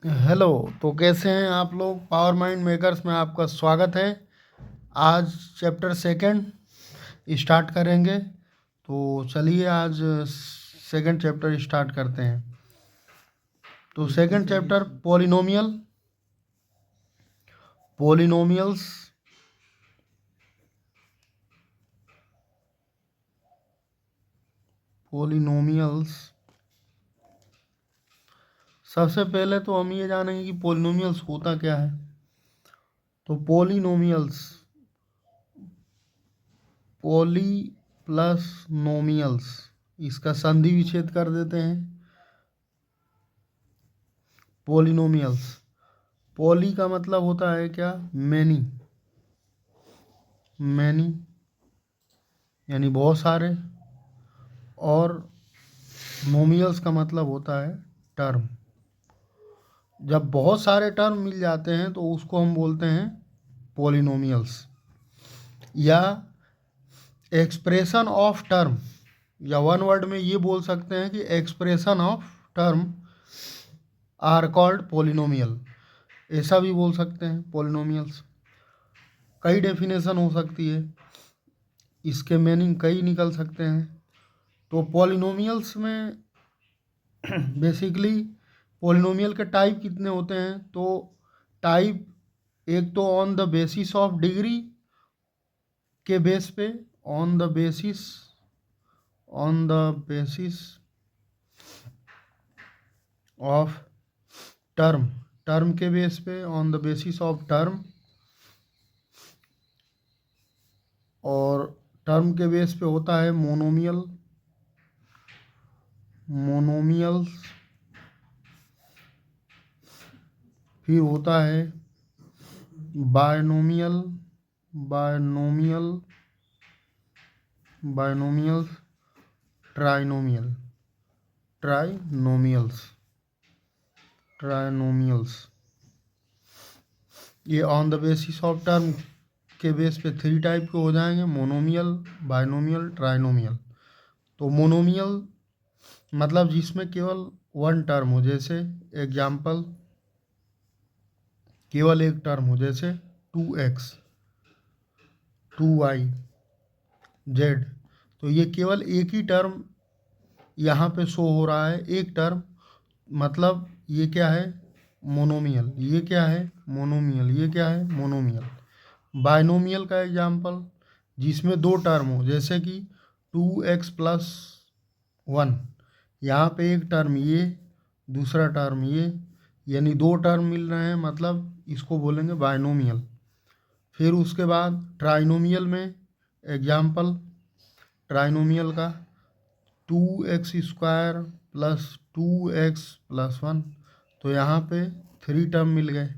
Hello. तो कैसे हैं आप लोग? पावर माइंड मेकर्स में आपका स्वागत है। आज चैप्टर सेकंड स्टार्ट करेंगे। तो चलिए आज सेकंड चैप्टर स्टार्ट करते हैं। तो सेकंड चैप्टर पॉलिनोमियल्स। सबसे पहले तो हम ये जानेंगे कि पॉलिनोमियल्स होता क्या है। तो पॉली प्लस नोमियल्स, इसका संधि विच्छेद कर देते हैं। पॉलिनोमियल्स, पॉली का मतलब होता है क्या? मैनी यानी बहुत सारे, और नोमियल्स का मतलब होता है टर्म। जब बहुत सारे टर्म मिल जाते हैं तो उसको हम बोलते हैं पॉलिनोमियल्स, या एक्सप्रेशन ऑफ टर्म, या वन वर्ड में ये बोल सकते हैं कि expression of term are called polynomial. ऐसा भी बोल सकते हैं पॉलिनोमियल्स। कई डेफिनेशन हो सकती है, इसके मीनिंग कई निकल सकते हैं। तो पॉलिनोमियल्स में बेसिकली पॉलिनोमियल के टाइप कितने होते हैं? तो टाइप, एक तो on the basis of degree के बेस पे, on the basis of term के बेस पे, on the basis of term, और टर्म के बेस पे होता है मोनोमियल्स। फिर होता है बायनोमियल्स, ट्राइनोमियल्स। ये on the basis of term के बेस पे थ्री टाइप के हो जाएंगे: मोनोमियल, बायनोमियल, ट्राइनोमियल। तो मोनोमियल मतलब जिसमें केवल वन टर्म हो, जैसे एग्जाम्पल केवल एक टर्म हो, जैसे 2x 2y z। तो ये केवल एक ही टर्म यहाँ पे शो हो रहा है, एक टर्म, मतलब ये क्या है? मोनोमियल। ये क्या है? मोनोमियल। ये क्या है? मोनोमियल। बायनोमियल का एग्जाम्पल जिसमें दो टर्म हो, जैसे कि 2x+1, यहाँ पे एक टर्म ये, दूसरा टर्म ये, यानी दो टर्म मिल रहे हैं, मतलब इसको बोलेंगे बायनोमियल। फिर उसके बाद ट्राइनोमियल में एग्जाम्पल ट्राइनोमियल का 2x² + 2x+1। तो यहाँ पे थ्री टर्म मिल गए,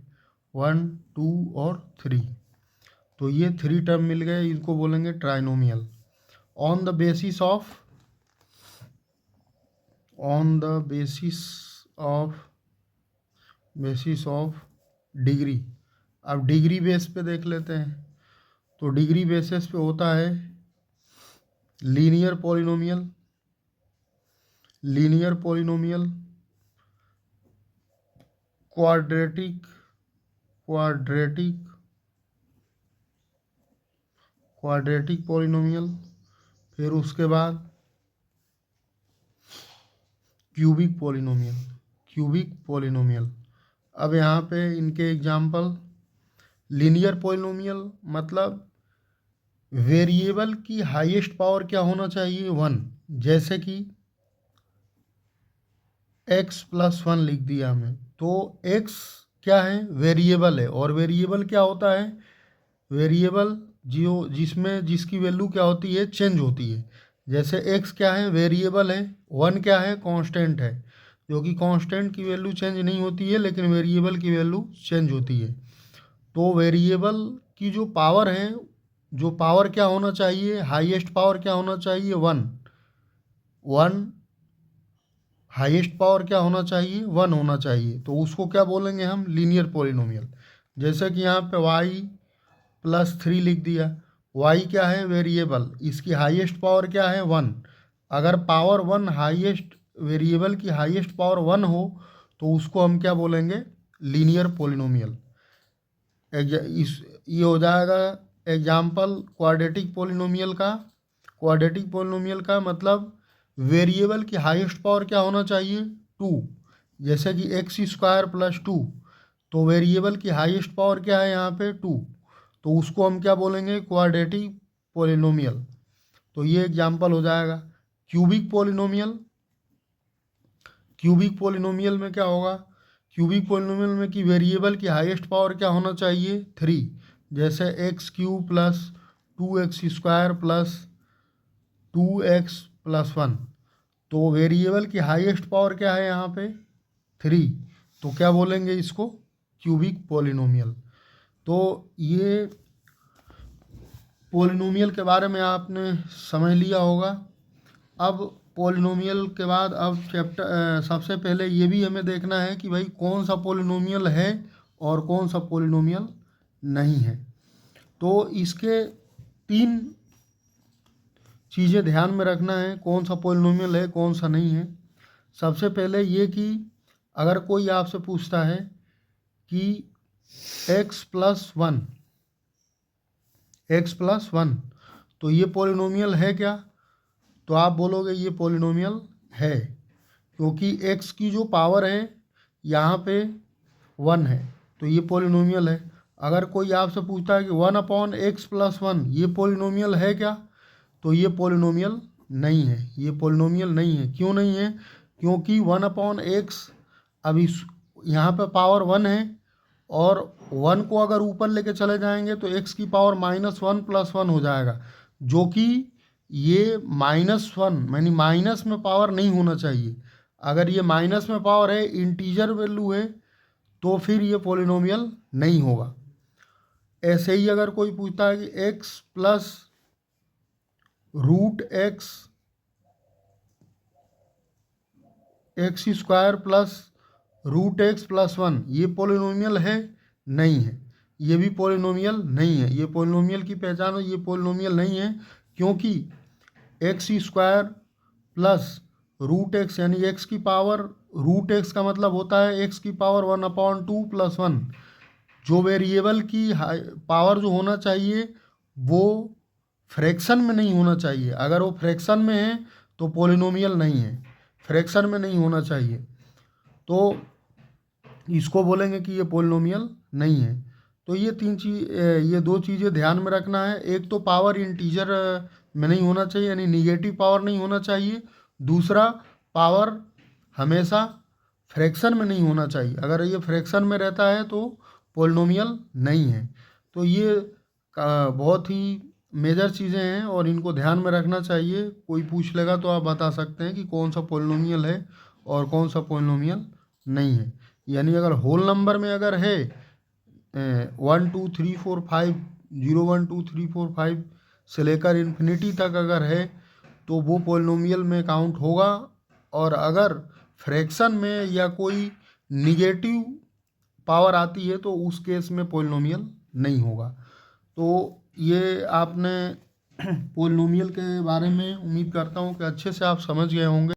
1 2 और 3। तो ये थ्री टर्म मिल गए, इनको बोलेंगे trinomial. On the basis of degree. अब डिग्री बेस पे देख लेते हैं। तो डिग्री बेसिस पे होता है लीनियर पॉलिनोमियल, क्वाड्रेटिक पॉलिनोमियल। फिर उसके बाद क्यूबिक पॉलिनोमियल। अब यहाँ पे इनके एग्जाम्पल: लीनियर पॉलिनोमियल मतलब वेरिएबल की हाईएस्ट पावर क्या होना चाहिए? 1। जैसे कि x+1 लिख दिया हमने, तो x क्या है? वेरिएबल है। और वेरिएबल क्या होता है? वेरिएबल जिसकी वैल्यू क्या होती है? चेंज होती है। जैसे x क्या है? वेरिएबल है। 1 क्या है? कांस्टेंट है। जो कि कांस्टेंट की वैल्यू चेंज नहीं होती है, लेकिन वेरिएबल की वैल्यू चेंज होती है। तो वेरिएबल की जो पावर है, जो पावर क्या होना चाहिए? हाईएस्ट पावर क्या होना चाहिए? 1। हाईएस्ट पावर क्या होना चाहिए? 1 होना चाहिए। तो उसको क्या बोलेंगे हम? Linear polynomial. जैसे कि यहाँ पे y+3 लिख दिया। y क्या है? वेरिएबल, इसकी हाईएस्ट पावर क्या है? 1। अगर पावर 1 हाईएस्ट, वेरिएबल की हाईएस्ट पावर 1 हो, तो उसको हम क्या बोलेंगे? Linear polynomial. इस ये हो जाएगा एग्जाम्पल क्वाड्रेटिक पोलिनोमियल का। क्वाड्रेटिक पोलिनोमियल का मतलब वेरिएबल की हाईएस्ट पावर क्या होना चाहिए, 2। जैसे कि एक्स स्क्वायर प्लस 2, तो वेरिएबल की हाईएस्ट पावर क्या है यहाँ पे, 2। तो उसको हम क्या बोलेंगे, क्वाड्रेटिक पोलिनोमियल। तो ये एग्जाम्पल हो जाएगा। क्यूबिक पोलिनोमियल, क्यूबिक पोलिनोमियल में क्या होगा, क्यूबिक पोलिनोमियल में कि वेरिएबल की हाईएस्ट पावर क्या होना चाहिए, 3। जैसे x cube plus 2x square plus 2x+1। तो वेरिएबल की हाईएस्ट पावर क्या है यहाँ पे, 3। तो क्या बोलेंगे इसको, क्यूबिक पोलिनोमियल। तो ये पोलिनोमियल के बारे में आपने समझ लिया होगा। अब पोलिनोमियल के बाद अब सबसे पहले ये भी हमें देखना है कि भाई कौन सा पोलिनोमियल है और कौन सा पोलिनोमियल नहीं है। तो इसके 3 चीज़ें ध्यान में रखना है, कौन सा पोलिनोमियल है कौन सा नहीं है। सबसे पहले ये कि अगर कोई आपसे पूछता है कि x+1 तो ये पोलिनोमियल है क्या, तो आप बोलोगे ये पोलिनोमियल है, क्योंकि x की जो पावर है यहाँ पे 1 है, तो ये पोलिनोमियल है। अगर कोई आपसे पूछता है कि 1/x+1 ये पोलिनोमियल है क्या, तो ये पोलिनोमियल नहीं है, ये पोलिनोमियल नहीं है। क्यों नहीं है, क्योंकि 1/x अब इस यहाँ पे पावर 1 है, और 1 को अगर ऊपर लेके चले जाएंगे तो x की पावर -1+1 हो जाएगा, जो कि ये -1 यानी माइनस में पावर नहीं होना चाहिए। अगर ये माइनस में पावर है, इंटीजर वैल्यू है, तो फिर ये पोलिनोमियल नहीं होगा। ऐसे ही अगर कोई पूछता है कि x+√x² प्लस √x+1 ये पोलिनोमियल है, नहीं है, ये भी पोलिनोमियल नहीं है। ये पोलिनोमियल की पहचान हो, ये पोलिनोमियल नहीं है, क्योंकि x² प्लस √x यानी x की पावर √x का मतलब होता है x की पावर 1/2+1। जो वेरिएबल की पावर जो होना चाहिए वो फ्रैक्शन में नहीं होना चाहिए। अगर वो फ्रैक्शन में है तो पोलिनोमियल नहीं है, फ्रैक्शन में नहीं होना चाहिए, तो इसको बोलेंगे कि ये पोलिनोमियल नहीं है। तो ये 2 चीज़ें ध्यान में रखना है। एक तो पावर इंटीजर में नहीं होना चाहिए, यानी निगेटिव पावर नहीं होना चाहिए। दूसरा, पावर हमेशा फ्रैक्शन में नहीं होना चाहिए। अगर ये फ्रैक्शन में रहता है तो पोलिनोमियल नहीं है। तो ये बहुत ही मेजर चीज़ें हैं और इनको ध्यान में रखना चाहिए। कोई पूछ लेगा तो आप बता सकते हैं कि कौन सा पोलिनोमियल है और कौन सा पोलिनोमियल नहीं है। यानी अगर होल नंबर में अगर है 1 2 3 4 5 0 1 2 3 4 5 से लेकर इन्फिनिटी तक अगर है तो वो पोलिनोमियल में काउंट होगा। और अगर फ्रैक्शन में या कोई निगेटिव पावर आती है तो उस केस में पोलिनोमियल नहीं होगा। तो ये आपने पोलिनोमियल के बारे में उम्मीद करता हूँ कि अच्छे से आप समझ गए होंगे।